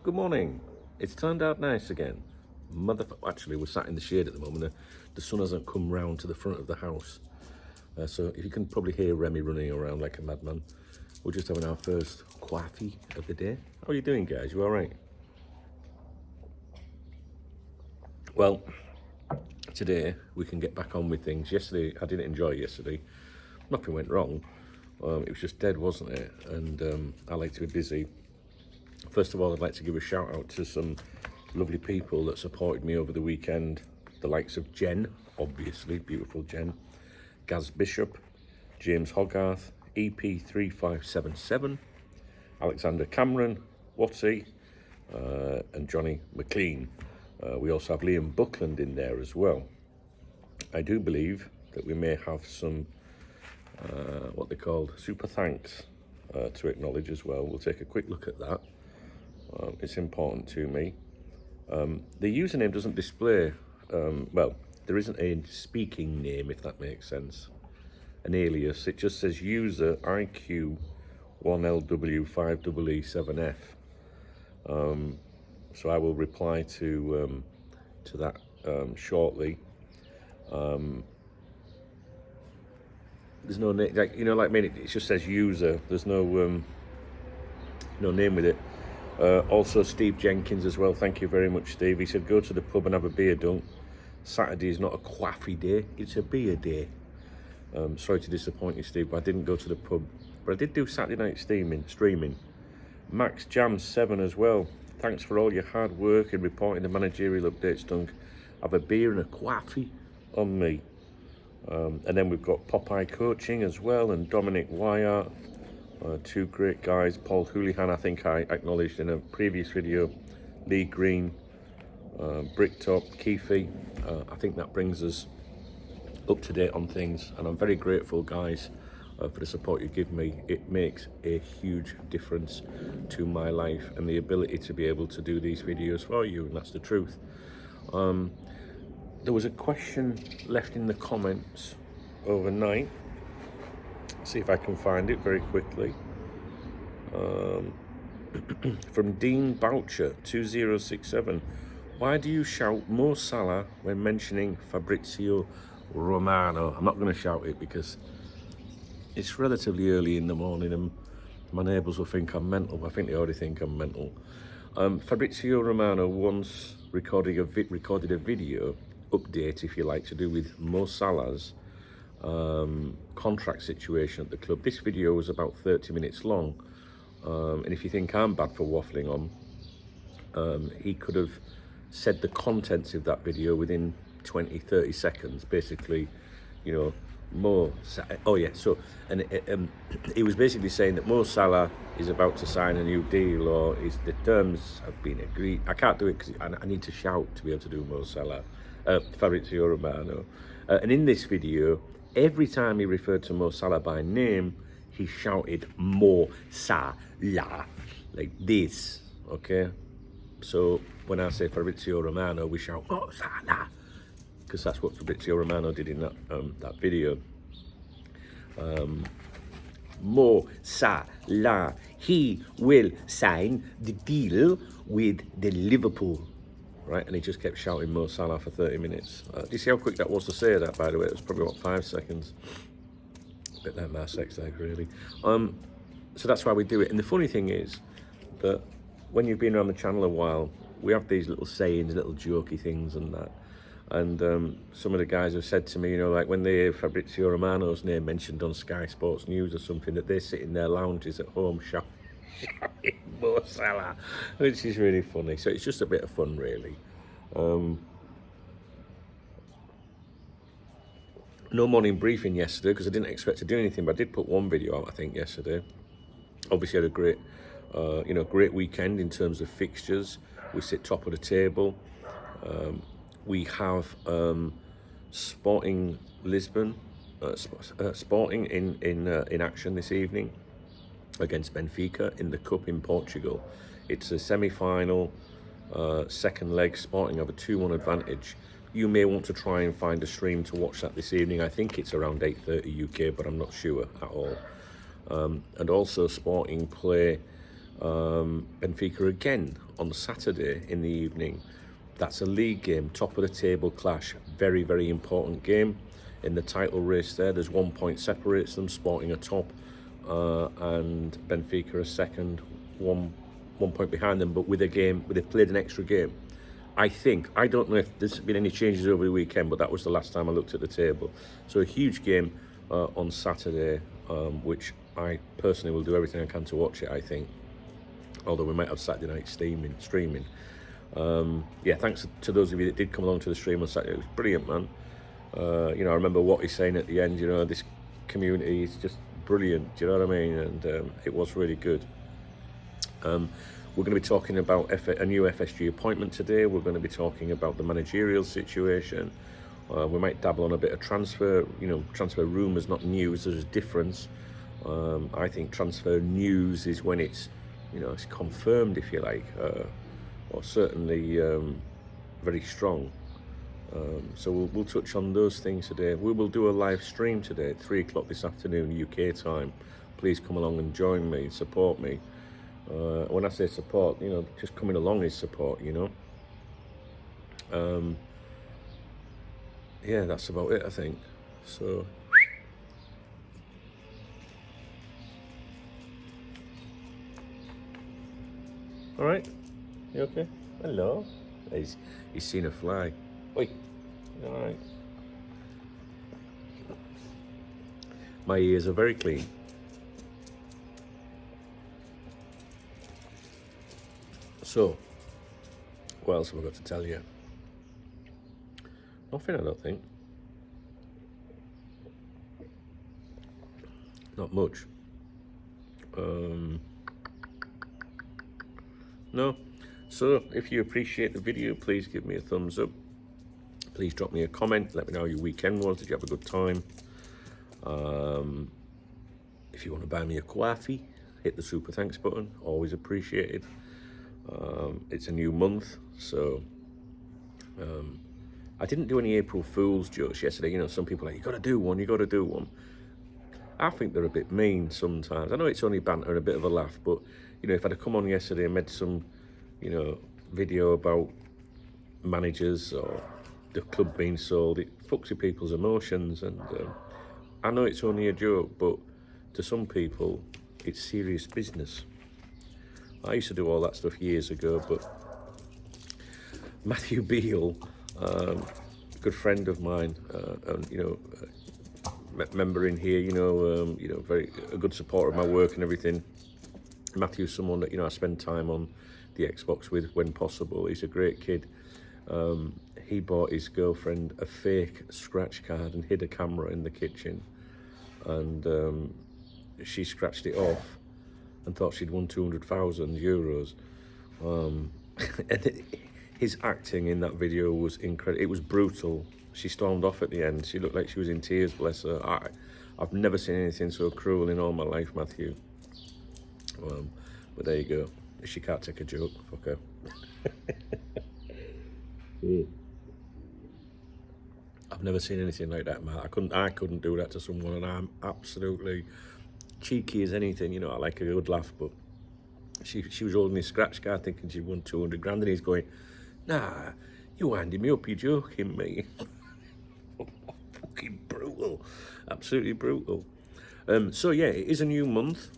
Good morning. It's turned out nice again. Actually, we're sat in the shade at the moment. The sun hasn't come round to the front of the house. So if you can probably hear Remy running around like a madman. We're just having our first coffee of the day. How are you doing, guys? You all right? Well, today we can get back on with things. Yesterday, I didn't enjoy yesterday. Nothing went wrong. It was just dead, wasn't it? And I like to be busy. First of all, I'd like to give a shout out to some lovely people that supported me over the weekend. The likes of Jen, obviously, beautiful Jen, Gaz Bishop, James Hogarth, EP3577, Alexander Cameron, Watsy, and Johnny McLean. We also have Liam Buckland in there as well. I do believe that we may have some, what they called, super thanks to acknowledge as well. We'll take a quick look at that. It's important to me. The username doesn't display, well, there isn't a speaking name, if that makes sense, an alias. It just says user IQ1LW5EE7F. So I will reply to that shortly. There's no name, like, you know, like me, it just says user. There's no name with it. Also Steve Jenkins as well, thank you very much, Steve. He said go to the pub and have a beer, don't. Saturday is not a coffee day, it's a beer day. Sorry to disappoint you, Steve, but I didn't go to the pub, but I did do Saturday night streaming. Max Jam 7 as well, thanks for all your hard work in reporting the managerial updates, Dunk. Have a beer and a coffee on me. And then we've got Popeye Coaching as well, and Dominic Wyatt. Two great guys. Paul Houlihan, I think I acknowledged in a previous video. Lee Green, Bricktop, Keefe. I think that brings us up to date on things, and I'm very grateful, guys, for the support you give me. It makes a huge difference to my life and the ability to be able to do these videos for you, and that's the truth. There was a question left in the comments overnight. See if I can find it very quickly. From Dean Boucher 2067. Why do you shout Mo Salah when mentioning Fabrizio Romano? I'm not going to shout it because it's relatively early in the morning and my neighbours will think I'm mental. I think they already think I'm mental. Fabrizio Romano once recorded a video update, if you like, to do with Mo Salah's contract situation at the club. This video was about 30 minutes long, and if you think I'm bad for waffling on, he could have said the contents of that video within 20-30 seconds. Basically, you know, he was basically saying that Mo Salah is about to sign a new deal, or the terms have been agreed. I can't do it because I need to shout to be able to do Mo Salah, Fabrizio Romano. And in this video, every time he referred to Mo Salah by name, he shouted Mo Salah, like this, okay? So when I say Fabrizio Romano, we shout Mo Salah, because that's what Fabrizio Romano did in that video. Mo Salah, he will sign the deal with the Liverpool. Right, and he just kept shouting Mo Salah for 30 minutes. Do you see how quick that was to say that, by the way? It was probably about 5 seconds. A bit like my sex life, really. So that's why we do it. And the funny thing is that when you've been around the channel a while, we have these little sayings, little jokey things and that. And some of the guys have said to me, you know, like when they hear Fabrizio Romano's name mentioned on Sky Sports News or something, that they sit in their lounges at home shouting Mo Salah, which is really funny. So it's just a bit of fun, really. No morning briefing yesterday because I didn't expect to do anything, but I did put one video out, I think, yesterday. Obviously had a great, great weekend in terms of fixtures. We sit top of the table. We have Sporting Lisbon, Sporting in action this evening against Benfica in the Cup in Portugal. It's a semi-final, second leg. Sporting have a 2-1 advantage. You may want to try and find a stream to watch that this evening. I think it's around 8:30 UK, but I'm not sure at all. And also Sporting play Benfica again on Saturday in the evening. That's a league game, top of the table clash. Very, very important game in the title race there. There's 1 point separates them, Sporting are top and Benfica are second, one point behind them, but with they've played an extra game. I don't know if there's been any changes over the weekend, but that was the last time I looked at the table. So a huge game on Saturday, which I personally will do everything I can to watch it, I think. Although we might have Saturday night streaming. Yeah, thanks to those of you that did come along to the stream on Saturday. It was brilliant, man. I remember what he's saying at the end, this community is just brilliant, do you know what I mean? And it was really good. We're going to be talking about a new FSG appointment today. We're going to be talking about the managerial situation. We might dabble on a bit of transfer, transfer rumours, not news. There's a difference. I think transfer news is when it's, it's confirmed, if you like, or certainly very strong. So we'll touch on those things today. We will do a live stream today at 3 o'clock this afternoon UK time. Please come along and join me, support me. When I say support, just coming along is support, yeah, that's about it, I think. So all right, you okay? Hello. He's seen a fly. Oi. All right. My ears are very clean. So, what else have I got to tell you? Nothing, I don't think. Not much. No. So, if you appreciate the video, please give me a thumbs up. Please drop me a comment. Let me know how your weekend was. Did you have a good time? If you want to buy me a coffee, hit the super thanks button. Always appreciated. It's a new month, so I didn't do any April Fool's jokes yesterday. Some people are like, you got to do one. I think they're a bit mean sometimes. I know it's only banter and a bit of a laugh, but if I'd have come on yesterday and made some video about managers or the club being sold, it fucks with people's emotions. And I know it's only a joke, but to some people it's serious business. I used to do all that stuff years ago, but Matthew Beale, good friend of mine, and member in here, a good supporter of my work and everything. Matthew's someone that I spend time on the Xbox with when possible. He's a great kid. He bought his girlfriend a fake scratch card and hid a camera in the kitchen, and she scratched it off and thought she'd won 200,000 euros. And his acting in that video was incredible. It was brutal. She stormed off at the end. She looked like she was in tears, bless her. I've never seen anything so cruel in all my life, Matthew. But there you go. If she can't take a joke, fuck her. I've never seen anything like that, man. I couldn't do that to someone, and I'm absolutely cheeky as anything. I like a good laugh, but she was holding his scratch card thinking she'd won 200 grand, and he's going, nah, you winding me up, you're joking me. Fucking brutal, absolutely brutal. So yeah, it is a new month.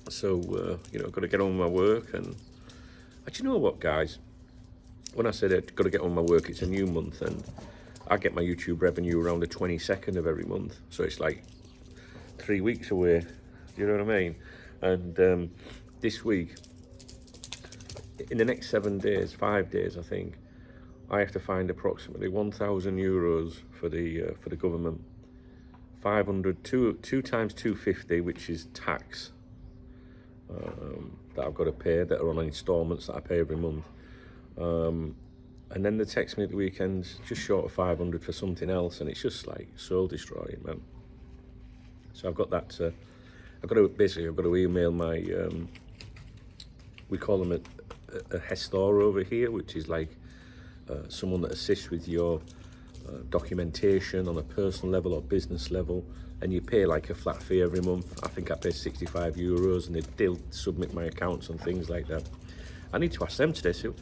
So I've got to get on with my work, and do you know what, guys? When I said I've got to get on with my work, it's a new month, and I get my YouTube revenue around the 22nd of every month, so it's like 3 weeks away. You know what I mean? And this week, in the next 7 days, 5 days, I think, I have to find approximately 1,000 euros for the government. 500, two times 250, which is tax that I've got to pay, that are on instalments that I pay every month. And then they text me at the weekends, just short of 500 for something else, and it's just like soul destroying, man. So I've got that. I've got to email my. We call them a gestor over here, which is like someone that assists with your documentation on a personal level or business level, and you pay like a flat fee every month. I think I pay €65 and they'll submit my accounts and things like that. I need to ask them today, so,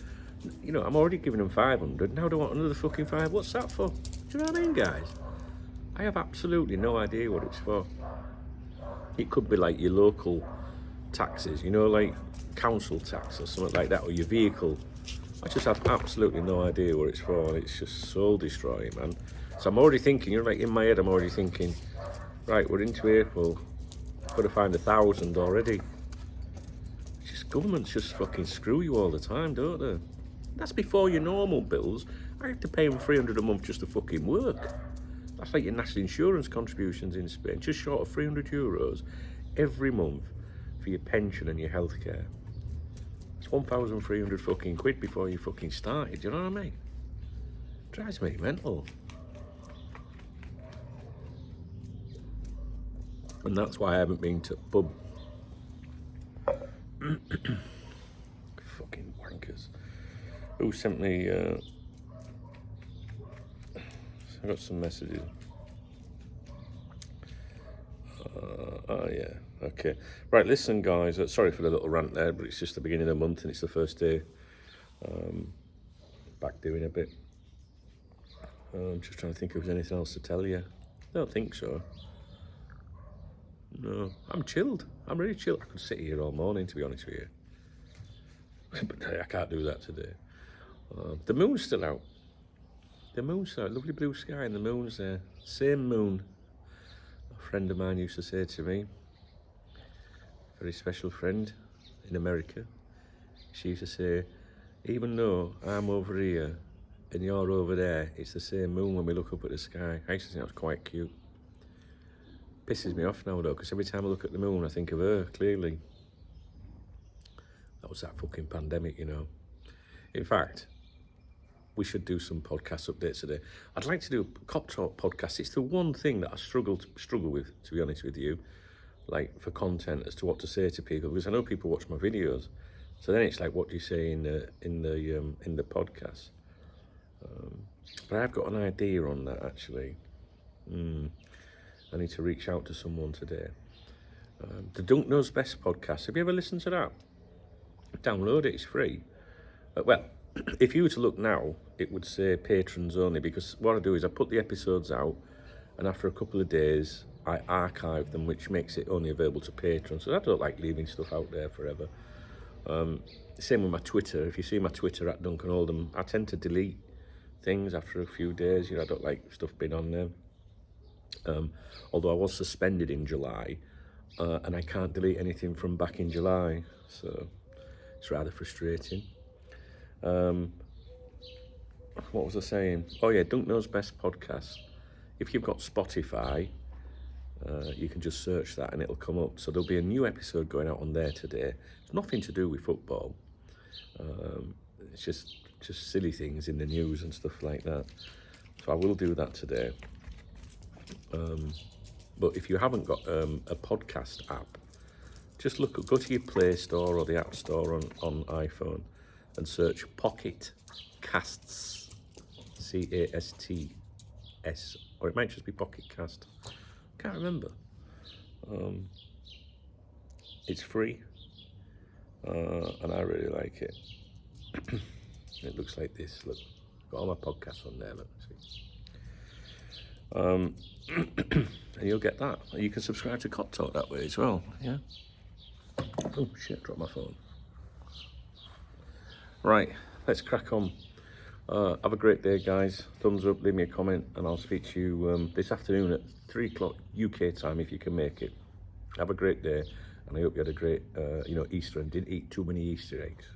you know, I'm already giving them 500, now do I want another fucking 5? What's that for? Do you know what I mean, guys? I have absolutely no idea what it's for. It could be like your local taxes, you know, like council tax or something like that, or your vehicle. I just have absolutely no idea what it's for, and it's just soul destroying, man. So I'm already thinking, you know, like in my head, I'm already thinking, right, we're into April, got to find 1,000 already. It's just governments just fucking screw you all the time, don't they? That's before your normal bills. I have to pay them 300 a month just to fucking work. That's like your national insurance contributions in Spain, just short of €300 every month for your pension and your healthcare. It's 1,300 fucking quid before you fucking started, do you know what I mean? Drives me mental. And that's why I haven't been to pub. Fucking wankers. Who sent me, I got some messages. Oh yeah, okay. Right, listen guys, sorry for the little rant there, but it's just the beginning of the month and it's the first day. Back doing a bit. I'm just trying to think if there's anything else to tell you. I don't think so. No, I'm chilled. I'm really chilled. I could sit here all morning, to be honest with you. But I can't do that today. The moon's still out. The moon's still out. Lovely blue sky and the moon's there. Same moon. A friend of mine used to say to me, very special friend in America, she used to say, even though I'm over here and you're over there, it's the same moon when we look up at the sky. I used to think that was quite cute. Pisses me off now though, because every time I look at the moon I think of her, clearly. That was that fucking pandemic, you know. In fact, we should do some podcast updates today. I'd like to do a cop talk podcast. It's the one thing that I struggle with, to be honest with you, like for content as to what to say to people, because I know people watch my videos. So then it's like, what do you say in the podcast? But I've got an idea on that actually. I need to reach out to someone today. The Dunk Knows Best podcast. Have you ever listened to that? Download it. It's free. Well, if you were to look now, it would say patrons only, because what I do is I put the episodes out, and after a couple of days, I archive them, which makes it only available to patrons. So I don't like leaving stuff out there forever. Same with my Twitter. If you see my Twitter at Duncan Oldham, I tend to delete things after a few days. You know, I don't like stuff being on there. Although I was suspended in July, and I can't delete anything from back in July, so it's rather frustrating. What was I saying? Oh yeah, Dunk Knows Best podcast. If you've got Spotify, you can just search that and it'll come up. So there'll be a new episode going out on there today. It's nothing to do with football. It's just silly things in the news and stuff like that. So I will do that today. But if you haven't got a podcast app, just go to your Play Store or the App Store on iPhone and search Pocket Casts, C-A-S-T-S, or it might just be Pocket Cast. Can't remember. It's free, and I really like it. It looks like this. Look, got all my podcasts on there. Look, see. And you'll get that. You can subscribe to Cop Talk that way as well. Yeah. Oh shit! Dropped my phone. Right, let's crack on. Have a great day, guys. Thumbs up, leave me a comment, and I'll speak to you this afternoon at 3 o'clock UK time if you can make it. Have a great day, and I hope you had a great, Easter and didn't eat too many Easter eggs.